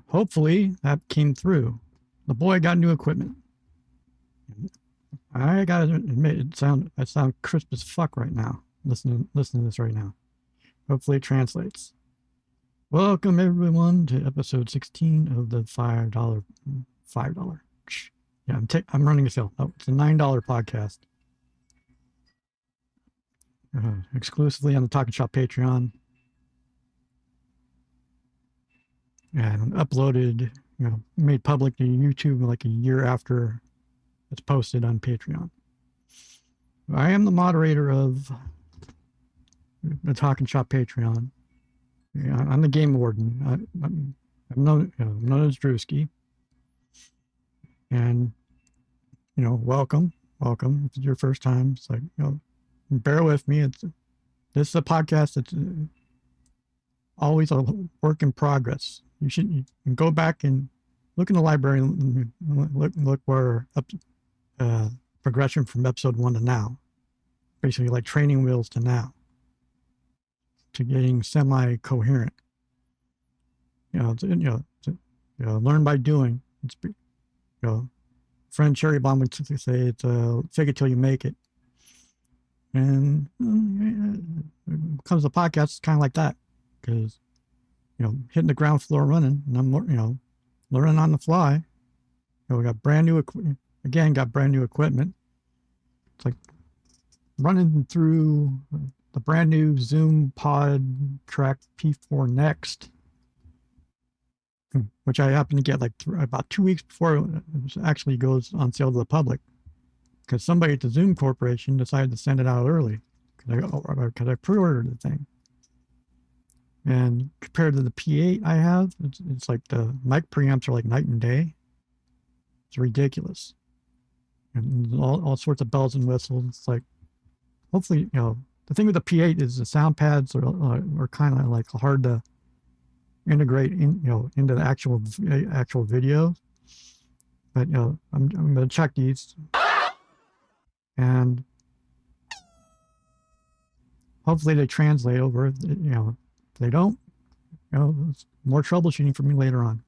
Hopefully that came through. The boy got new equipment. I gotta admit, I sound crisp as fuck right now. Listen to this right now. Hopefully it translates. Welcome everyone to episode 16 of the $5. Yeah, I'm running a sale. Oh, it's a $9 podcast. Exclusively on the TalkNShop Patreon. And uploaded, made public to YouTube like a year after it's posted on Patreon. I am the moderator of the TalkNShop Patreon. Yeah, I'm the game warden. I'm known as Drewski. And, welcome. If it's your first time, it's like, bear with me. This is a podcast that's always a work in progress. You can go back and look in the library and look where progression from episode 1 to now, basically like training wheels to now, to getting semi-coherent. Learn by doing. Friend Cherry Bomb would say it's fake it till you make it. And when it comes to podcasts, it's kind of like that, because hitting the ground floor running, and I'm learning on the fly. We got brand new equipment. It's like running through the brand new Zoom Pod Track P4 Next, which I happen to get like about 2 weeks before it actually goes on sale to the public, because somebody at the Zoom Corporation decided to send it out early because I pre-ordered the thing. And compared to the P8 I have, it's like the mic preamps are like night and day. It's ridiculous. And all sorts of bells and whistles. It's like, hopefully, the thing with the P8 is the sound pads are kind of like hard to integrate into the actual video. But I'm going to check these, and hopefully they translate over. If they don't, it's more troubleshooting for me later on.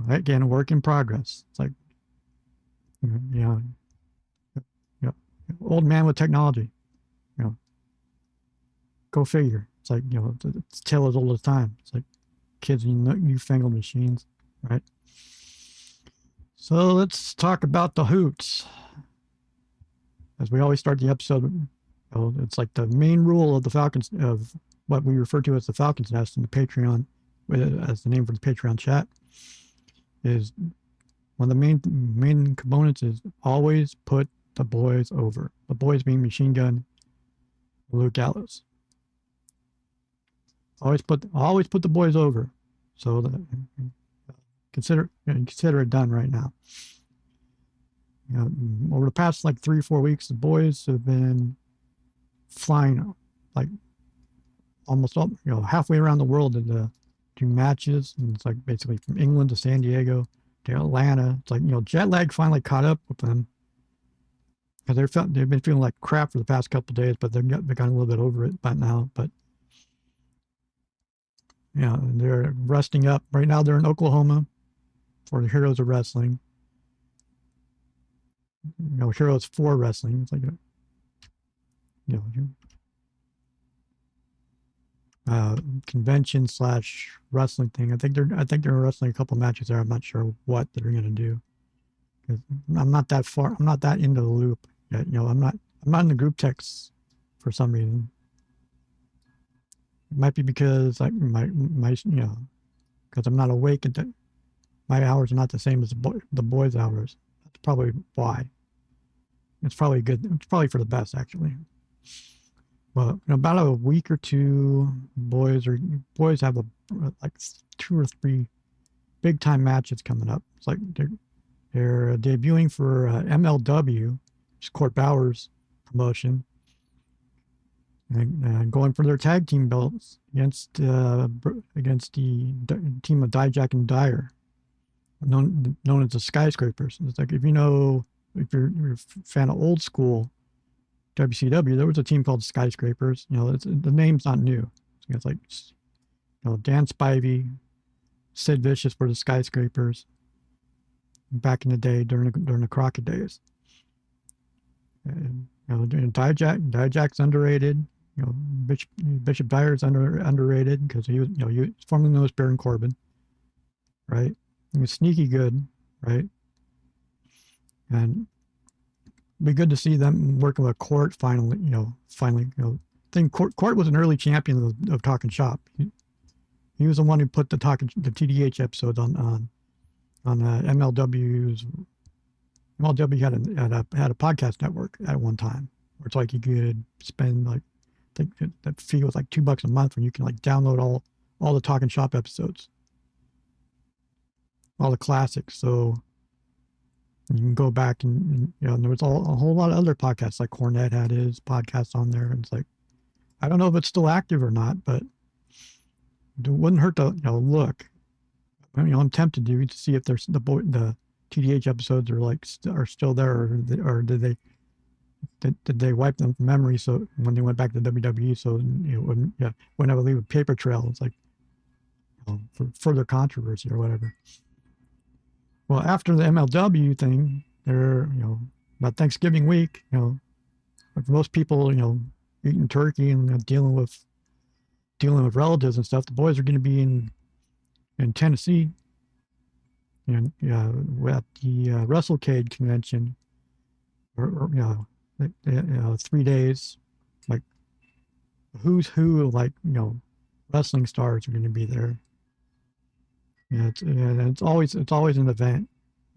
Again, a work in progress. It's like, old man with technology. Go figure. It's like, it's tale as old as time. It's like kids and newfangled machines, right? So let's talk about the hoots. As we always start the episode, it's like the main rule of the Falcons, of what we refer to as the Falcon's Nest in the Patreon, as the name for the Patreon chat, is one of the main components is always put the boys over. The boys being Machine Gun, Luke Gallows. Always put the boys over. So consider it done right now. Over the past like 3 or 4 weeks, the boys have been flying like almost all, halfway around the world to do matches. And it's like basically from England to San Diego to Atlanta. It's like, jet lag finally caught up with them, because they've been feeling like crap for the past couple of days, but they've gotten a little bit over it by now. But they're resting up right now. They're in Oklahoma for the Heroes of Wrestling. Heroes for Wrestling. It's like convention / wrestling thing. I think they're wrestling a couple matches there. I'm not sure what they're gonna do. I'm not that far. I'm not that into the loop yet. I'm not in the group text for some reason. It might be because my because I'm not awake at my hours are not the same as the boys' hours. That's probably why. It's probably good. It's probably for the best, actually. Well, in about a week or two, boys have like 2 or 3 big time matches coming up. It's like they're debuting for MLW, which is Court Bauer's promotion, and going for their tag team belts against the team of Dijak and Dyer, known as the Skyscrapers. It's like, if you're a fan of old school WCW, there was a team called Skyscrapers. The name's not new. It's like Dan Spivey, Sid Vicious for the Skyscrapers back in the day during the Crockett days. And, and Dijak's underrated. Bishop Dyer's underrated because he was formerly known as Baron Corbin, right? He was sneaky good, right? And it'd be good to see them working with Court finally. I think Court was an early champion of TalkNShop. He was the one who put the TDH episodes on MLW's. MLW had a podcast network at one time where it's like you could spend like, I think that fee was like $2 a month when you can like download all the TalkNShop episodes, all the classics. So you can go back and there was a whole lot of other podcasts, like Cornette had his podcast on there. And it's like, I don't know if it's still active or not, but it wouldn't hurt to look. I'm tempted to see if there's the TDH episodes are still there, or did they wipe them from memory? So when they went back to WWE, so it wouldn't have to leave a paper trail. It's like for further controversy or whatever. Well, after the MLW thing, there about Thanksgiving week, for most people, eating turkey and dealing with relatives and stuff, the boys are going to be in Tennessee, and at the WrestleCade convention, or 3 days, like who's who, like wrestling stars are going to be there. It's always an event.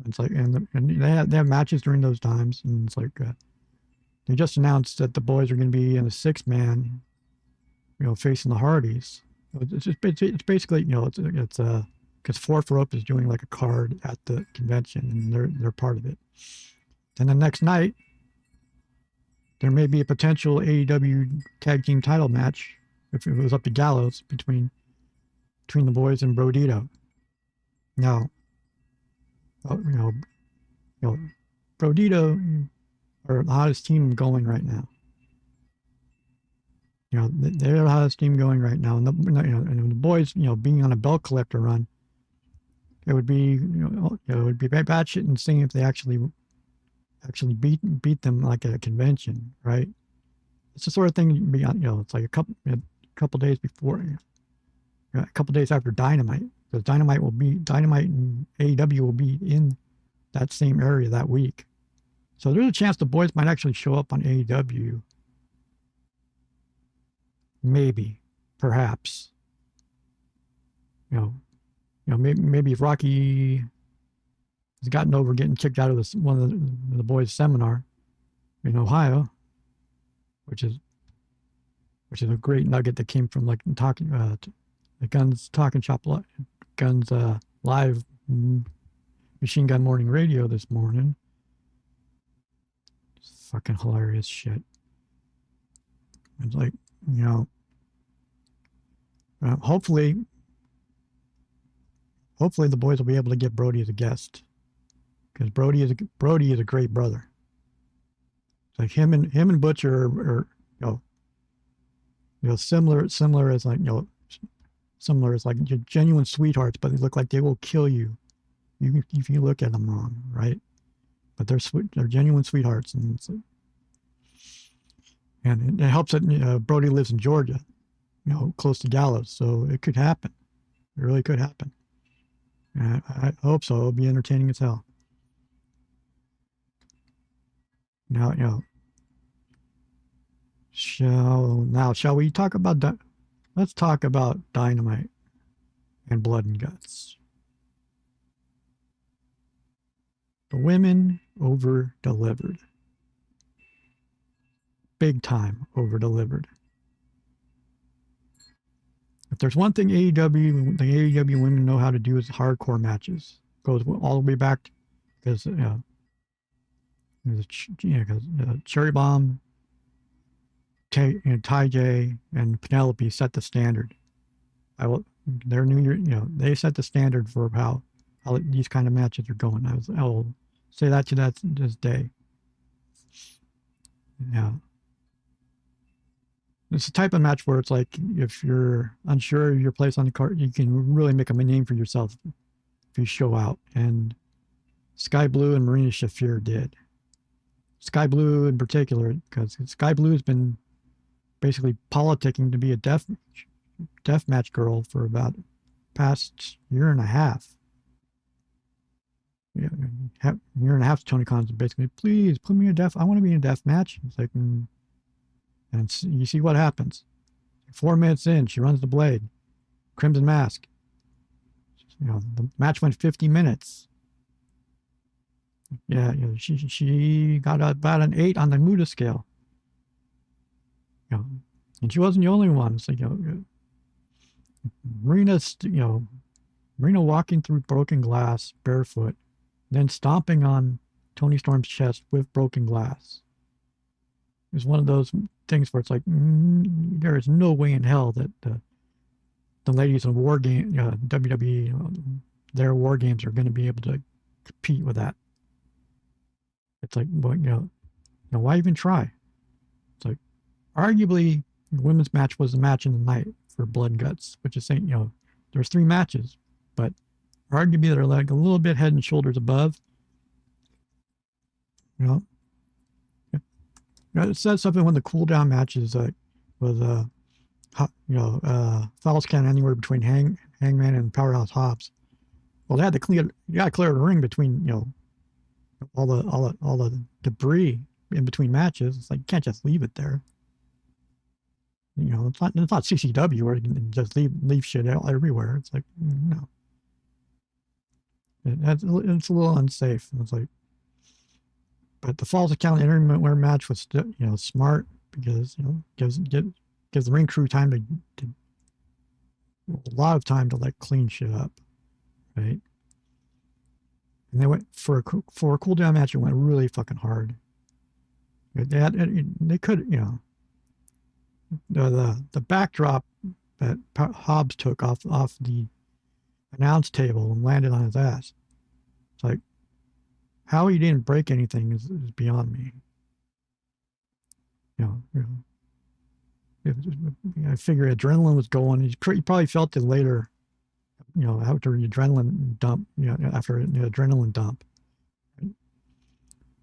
It's like and they have matches during those times, and it's like they just announced that the boys are going to be in a 6-man, facing the Hardys. It's basically it's because Fourth Rope is doing like a card at the convention, and they're part of it. And the next night, there may be a potential AEW tag team title match if it was up to Gallows between the boys and Brodito. Now, Brodito are the hottest team going right now. They're the hottest team going right now, and the boys, being on a belt collector run, it would be, it would be batshit insane if they actually beat them like at a convention, right? It's the sort of thing it's like a couple days before, a couple days after Dynamite, because Dynamite and AEW will be in that same area that week. So there's a chance the boys might actually show up on AEW. Maybe, perhaps. Maybe if Rocky has gotten over getting kicked out of one of the boys' seminar in Ohio, which is a great nugget that came from like the Guns TalkNShop Guns live Machine Gun Morning Radio this morning. It's fucking hilarious shit. It's like, hopefully the boys will be able to get Brody as a guest, because Brody is a great brother. It's like him and Butcher are similar as like similar as like genuine sweethearts, but they look like they will kill you if you look at them wrong, right? But they're genuine sweethearts, and it helps that Brody lives in Georgia, close to Gallows, so it could happen. It really could happen. And I hope so. It'll be entertaining as hell. Now, shall we talk about let's talk about Dynamite and Blood and Guts. The women over-delivered. Big time over-delivered. If there's one thing the AEW women know how to do is hardcore matches. Goes all the way back because Cherry Bomb, Ty J, and Penelope set the standard. They set the standard for how these kind of matches are going. I will say that to this day. Yeah. It's the type of match where it's like if you're unsure of your place on the card, you can really make a name for yourself if you show out. And Sky Blue and Marina Shafir did. Sky Blue in particular, because Sky Blue has been basically politicking to be a death match girl for about past year and a half. Yeah, year and a half. Tony Khan's basically, please put me in a death. I want to be in a death match. It's like, and you see what happens. 4 minutes in, she runs the blade, Crimson Mask. The match went 50 minutes. Yeah, she got about an 8 on the Muda scale. And she wasn't the only one. So, Marina walking through broken glass barefoot, then stomping on Tony Storm's chest with broken glass. It was one of those things where it's like, there is no way in hell that the ladies in War Game, WWE, their War Games are going to be able to compete with that. It's like, well, why even try? It's like, arguably, the women's match was the match in the night for Blood and Guts, which is saying, there's 3 matches, but arguably they're like a little bit head and shoulders above. It says something when the cool down matches was Falls Count anywhere between Hangman and Powerhouse Hobbs. Well, they had to clear the ring between all the debris in between matches. It's like you can't just leave it there. It's not CCW where you can just leave shit out everywhere. It's like no. It's a little unsafe. It's like, but the Falls Count interwear match was smart because gives the ring crew time to a lot of time to like clean shit up, right? And they went for a cool down match. It went really fucking hard. They could the backdrop that Hobbs took off the announce table and landed on his ass. It's like, how he didn't break anything is beyond me. I figure adrenaline was going. He probably felt it later, after the adrenaline dump, after the adrenaline dump.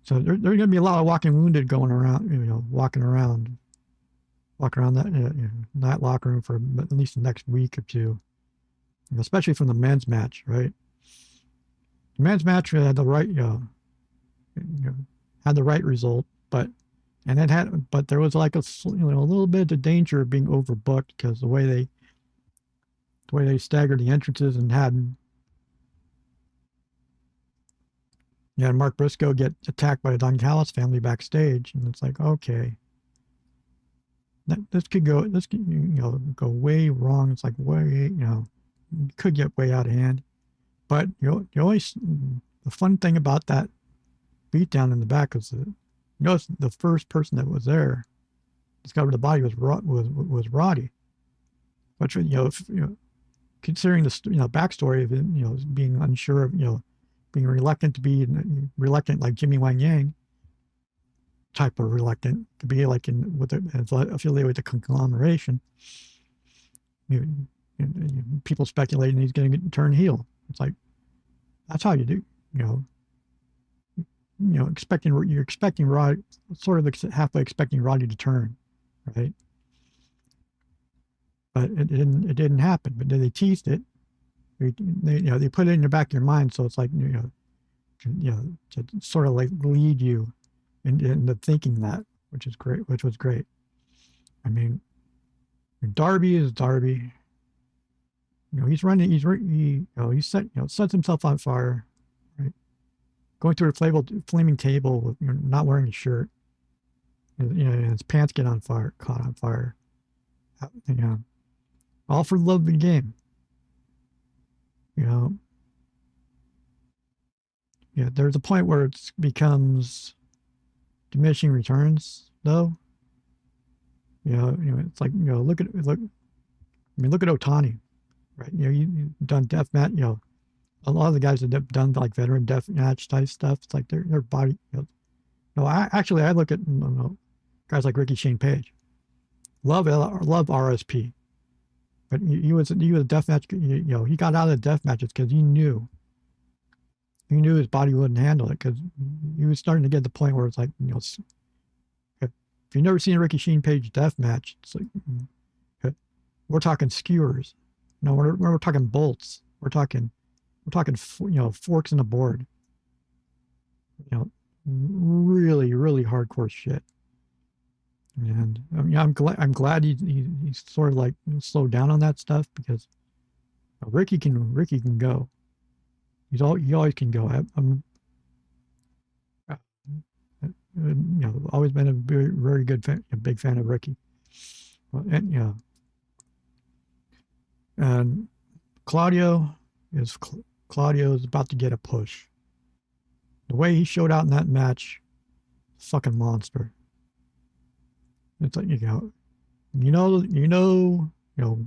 So there's going to be a lot of walking wounded going around, walking around that locker room for at least the next week or two, especially from the men's match, right? The men's match had the right, had the right result, but there was like a little bit of danger of being overbooked because the way they staggered the entrances and had Mark Briscoe get attacked by the Don Callis family backstage, and it's like, okay, this could go way wrong. It's like could get way out of hand. But the fun thing about that beatdown in the back was the first person that was there discovered the body was Roddy, which considering the backstory of it, being unsure of being reluctant like Jimmy Wang Yang type of reluctant to be like affiliated with the conglomeration. People speculating he's going to turn heel. It's like, that's how you do, you're expecting Roddy, sort of halfway expecting Roddy to turn, right? But it didn't happen. But they teased it. They put it in the back of your mind, so it's like to sort of like lead you into thinking that, which was great. I mean, Darby is Darby. He's running. He sets himself on fire, right? Going through a flaming table with not wearing a shirt. And his pants get caught on fire. All for the love of the game. There's a point where it becomes diminishing returns, though. It's like look at Otani. Right, you've done death match. A lot of the guys that have done like veteran death match type stuff. It's like their body. I look at guys like Ricky Shane Page. love RSP, but he was a death match. He got out of the death matches because he knew his body wouldn't handle it, because he was starting to get to the point where it's like, if you've never seen a Ricky Sheen Page death match, it's like, we're talking skewers. No, we're talking bolts. We're talking forks in the board. Really, really hardcore shit. And I'm glad he's sort of like slowed down on that stuff, because Ricky can go. He always can go. I'm always been a very, very good fan, a big fan of Ricky. And Claudio is about to get a push. The way he showed out in that match, fucking monster. It's like,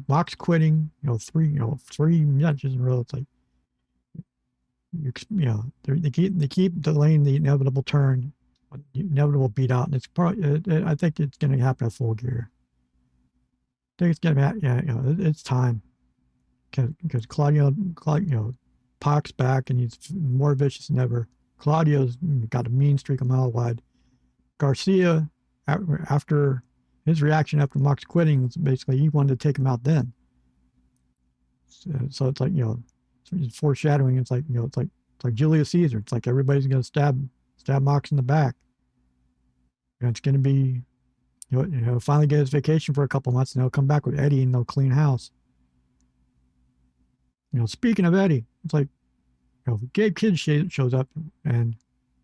Mox quitting, three matches in a row. It's like, they keep delaying the inevitable turn, the inevitable beat out, and it's probably, I think it's going to happen at Full Gear. I think it's going to happen. It's time, because Claudio, Pac's back and he's more vicious than ever. Claudio's got a mean streak a mile wide. Garcia, after his reaction after Mox quitting, was basically he wanted to take him out then. So it's like, it's foreshadowing. It's like, it's like Julius Caesar. It's like everybody's going to stab Mox in the back. And it's going to be, finally get his vacation for a couple months, and he'll come back with Eddie and they'll clean house. Speaking of Eddie, it's like, Gabe Kidd shows up, and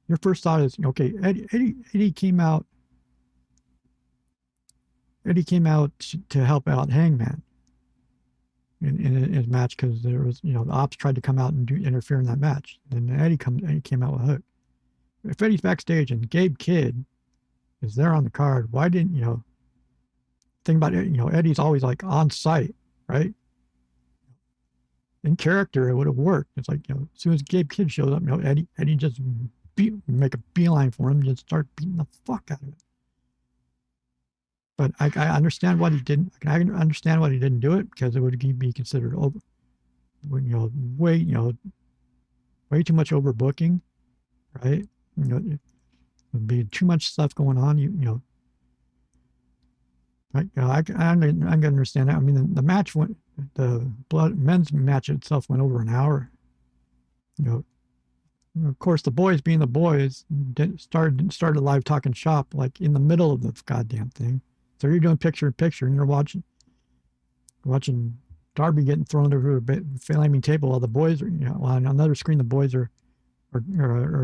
your first thought is, okay, Eddie came out. Eddie came out to help out Hangman in his match, because there was, the Ops tried to come out and interfere in that match. And Eddie came out with a hook. If Eddie's backstage and Gabe Kidd is there on the card, why didn't, think about it, Eddie's always like on site, right? In character, it would have worked. It's like, as soon as Gabe Kidd shows up, Eddie just make a beeline for him, just start beating the fuck out of it. But I understand why he didn't. I can understand why he didn't do it, because it would be considered over, way too much overbooking, right? There'd be too much stuff going on. I can understand that. I mean, the match went. The men's match itself went over an hour. Of course, the boys being the boys started live talking shop like in the middle of the goddamn thing. So you're doing picture in picture, and you're watching Darby getting thrown over a flaming table while the boys are, on another screen the boys are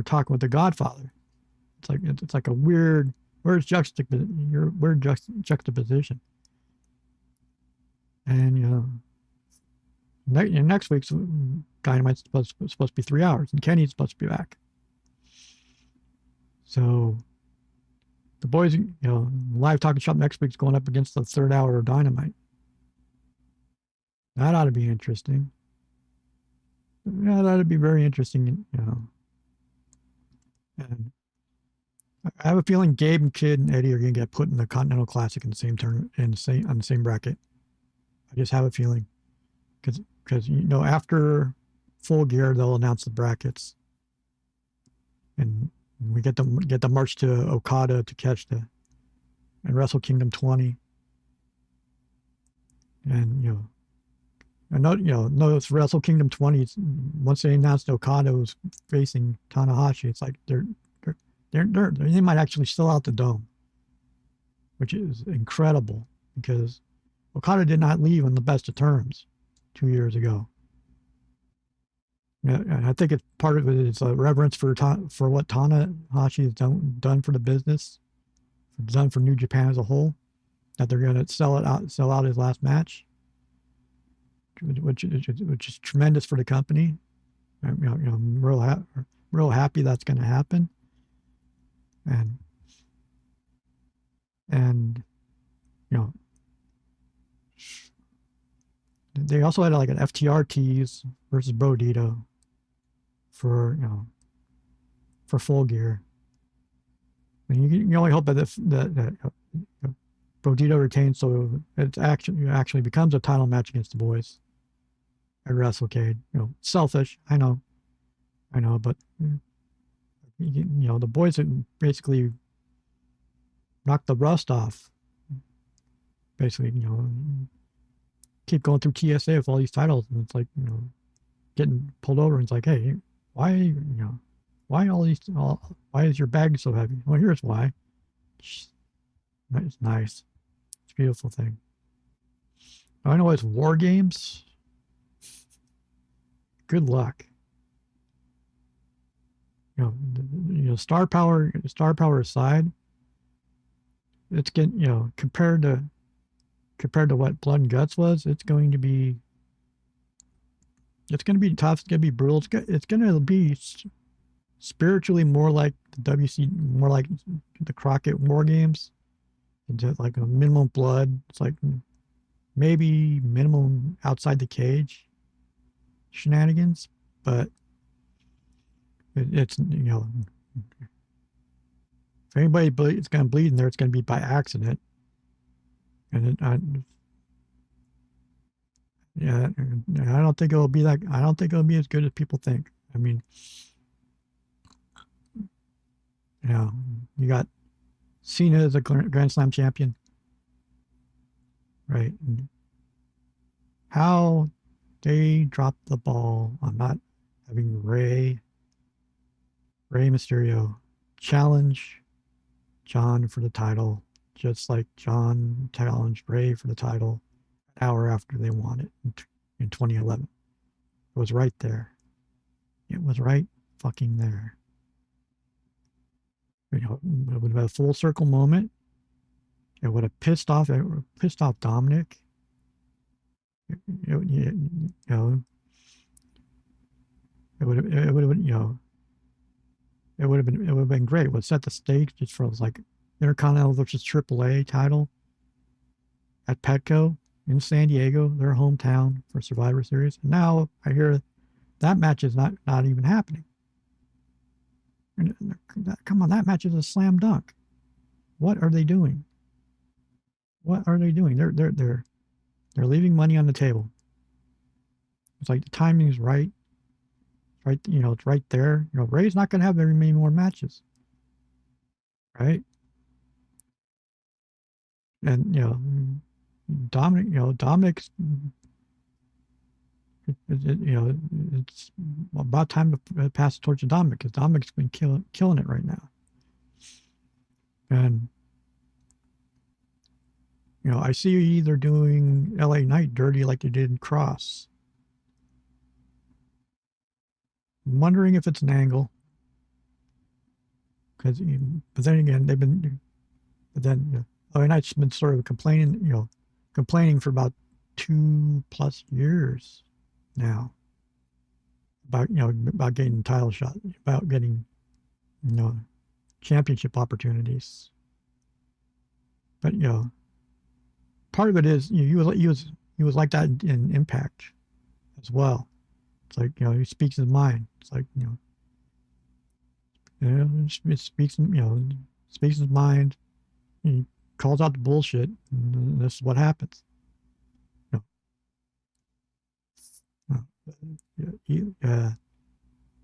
talking with the Godfather. It's like a weird juxtaposition. And next week's Dynamite's supposed to be 3 hours, and Kenny's supposed to be back. So the boys, live talking shop next week's going up against the third hour of Dynamite. That ought to be interesting. Yeah, that'd be very interesting. And I have a feeling Gabe and Kidd and Eddie are going to get put in the Continental Classic in the same turn, on the same bracket. I just have a feeling, because after Full Gear they'll announce the brackets, and we get the march to Okada to Takeshita and Wrestle Kingdom 20, and notice Wrestle Kingdom 20. Once they announced Okada was facing Tanahashi, it's like they might actually sell out the dome, which is incredible, because Okada did not leave on the best of terms 2 years ago. And I think it's part of it is a reverence for what Tanahashi has done for the business, done for New Japan as a whole, that they're going to sell out his last match, which is tremendous for the company. I'm real happy that's going to happen. And they also had like an FTR tease versus Brodito for Full Gear. And you only hope that Brodito retains, so it actually becomes a title match against the boys at WrestleCade. Selfish, I know, but the boys have basically knocked the rust off. Basically, keep going through TSA with all these titles, and it's like, getting pulled over, and it's like, hey, why, why why is your bag so heavy? Well, here's why. It's nice. It's a beautiful thing. I know it's War Games. Good luck. Star power aside, it's getting, compared to what Blood and Guts was, it's going to be tough. It's going to be brutal. It's going to be spiritually more like the more like the Crockett War Games. Into like a minimum blood. It's like maybe minimum outside the cage shenanigans, but it's if anybody is going to bleed in there, it's going to be by accident. And I don't think it'll be I don't think it'll be as good as people think. I mean, you got Cena as a Grand Slam champion, right? And how they dropped the ball on not having Rey Mysterio challenge John for the title, just like John challenged Rey for the title an hour after they won it in 2011. It was right there. It was right fucking there. It would have been a full circle moment. It would have pissed off Dominic. It would have been great. It would set the stage just for like Intercontinental versus AAA title at Petco in San Diego, their hometown, for Survivor Series. And now I hear that match is not even happening. Come on, that match is a slam dunk. What are they doing? What are they doing? They're leaving money on the table. It's like the timing is right. Right, it's right there. Ray's not going to have very many more matches, right? And Dominic's. It's about time to pass the torch to Dominic, because Dominic's been killing it right now. And I see you either doing LA Knight dirty like they did in Cross. I'm wondering if it's an angle, but then again, LA Knight's been sort of complaining for about 2+ years now about getting the title shot, about getting championship opportunities. But part of it is he was like that in Impact as well. It's like he speaks his mind. It's like it speaks his mind. He calls out the bullshit, and this is what happens.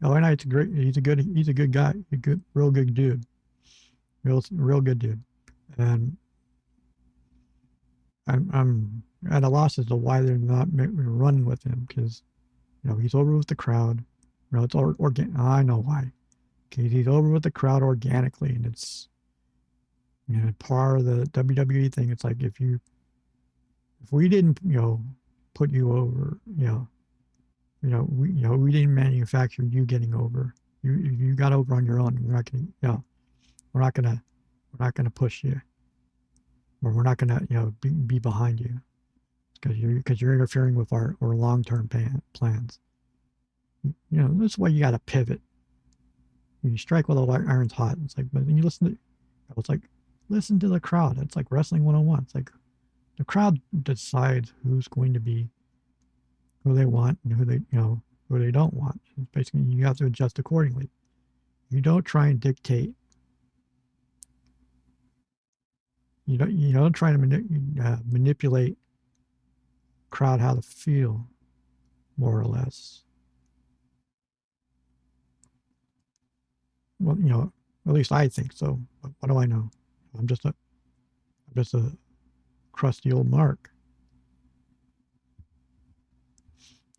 LA Knight's great. He's a good guy. Real good dude. Real good dude. And I'm at a loss as to why they're not running with him, because he's over with the crowd. It's organic. I know why. Okay, he's over with the crowd organically, and it's part of the WWE thing. It's like if we didn't put you over, we didn't manufacture you getting over. You got over on your own. We're not gonna push you, or we're not gonna be behind you, because you're interfering with our long-term plans. That's why you got to pivot. You strike while the iron's hot. It's like, but then listen to the crowd. It's like wrestling 101. It's like the crowd decides who's going to be who they want and who they don't want. It's basically, you have to adjust accordingly. You don't try and dictate you don't try to manipulate crowd how to feel, more or less. Well, at least I think so. But what do I know? I'm just a crusty old mark.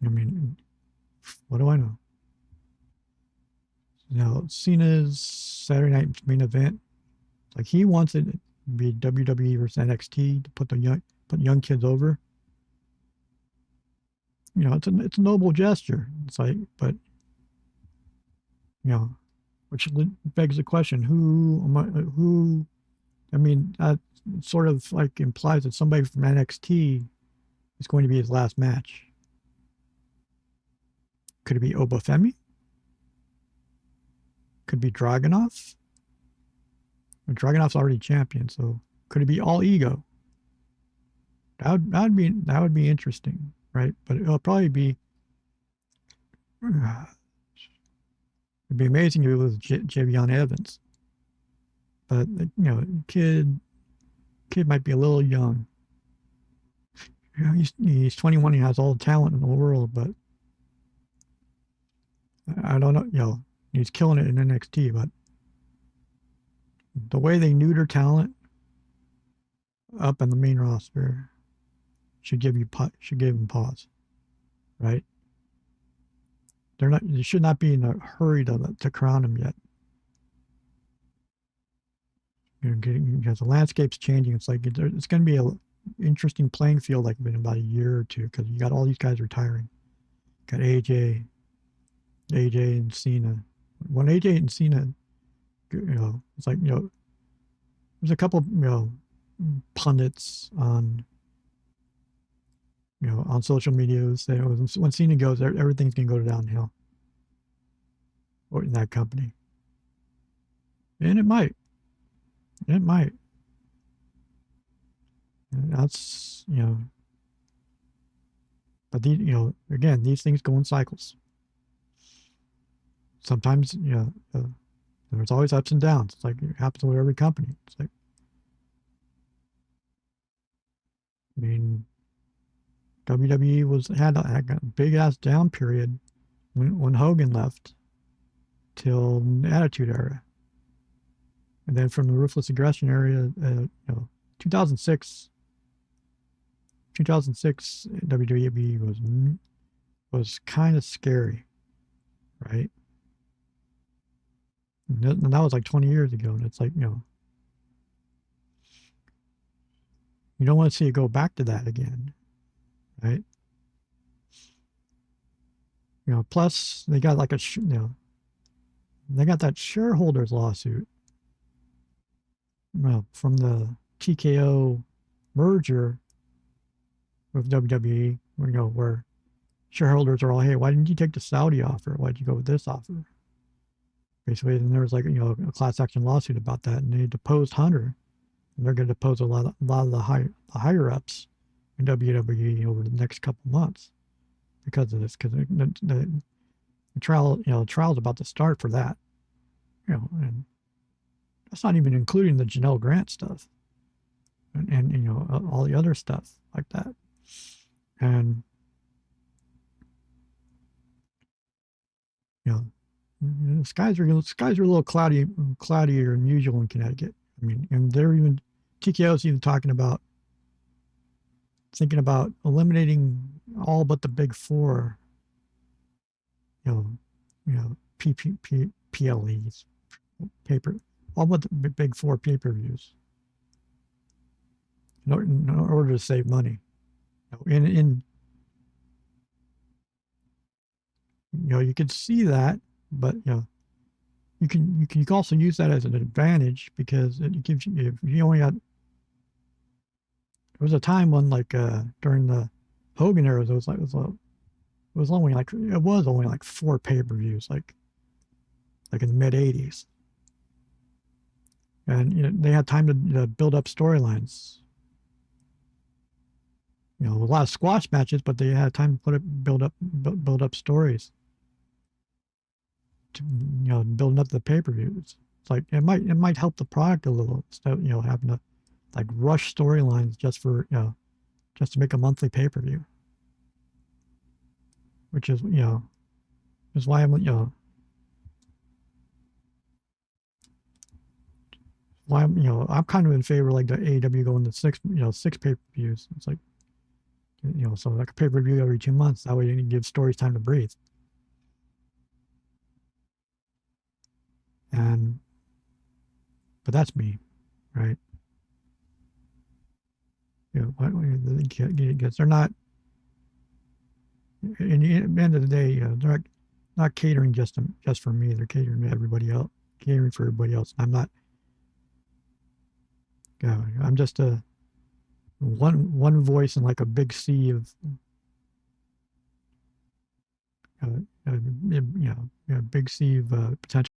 I mean, what do I know? Cena's Saturday night main event, like he wants it to be WWE versus NXT to put young kids over. It's a noble gesture. It's like, but which begs the question: who? I mean, that sort of like implies that somebody from NXT is going to be his last match. Could it be Obafemi? Could be Dragunov? Dragunov's already champion, so could it be All Ego? That would be interesting, right? But it'll probably be it'd be amazing if it was Javion Evans. But kid might be a little young. He's 21. He has all the talent in the world, but I don't know. He's killing it in NXT, but the way they neuter talent up in the main roster should give him pause, right? They should not be in a hurry to crown him yet. Because the landscape's changing. It's like it's going to be an interesting playing field, like in about a year or two, because you got all these guys retiring. Got AJ and Cena. When AJ and Cena, it's like there's a couple pundits on on social media who say when Cena goes, everything's gonna go downhill, or in that company, and it might. And that's but again, these things go in cycles. Sometimes there's always ups and downs. It's like it happens with every company. It's like, I mean, WWE had a big ass down period when Hogan left till the Attitude Era, and then from the Ruthless Aggression era, 2006 WWE was kind of scary, right? And that was like 20 years ago, and it's like you don't want to see it go back to that again, right? Plus they got like they got that shareholders lawsuit from the TKO merger with WWE, where shareholders are all, hey, why didn't you take the Saudi offer? Why did you go with this offer? Basically, and there was like a class action lawsuit about that, and they deposed Hunter, and they're going to depose a lot of the higher ups in WWE over the next couple months because of this, because the trial's about to start for that, and that's not even including the Janelle Grant stuff, and all the other stuff like that, and the skies are a little cloudier than usual in Connecticut. I mean, and TKO's even thinking about eliminating all but the big four, PLEs, all but the big four pay-per-views in order to save money. You could see that, but you can also use that as an advantage, because it gives you, if you only had, there was a time when during the Hogan era, it was only like 4 pay-per-views, like in the mid 80s, and they had time to build up storylines. A lot of squash matches, but they had time to build up stories. To, building up the pay-per-views. It's like it might help the product a little, instead of having to like rush storylines just for, just to make a monthly pay-per-view, which is, is why I'm kind of in favor like the AEW going to six pay-per-views. It's like, so like a pay-per-view every 2 months. That way you can give stories time to breathe. But that's me, right? Because they're not, in the end of the day, they're not catering just for me. They're catering to everybody else, catering for everybody else. I'm not, I'm just a one voice in like a big sea of, big sea of potential.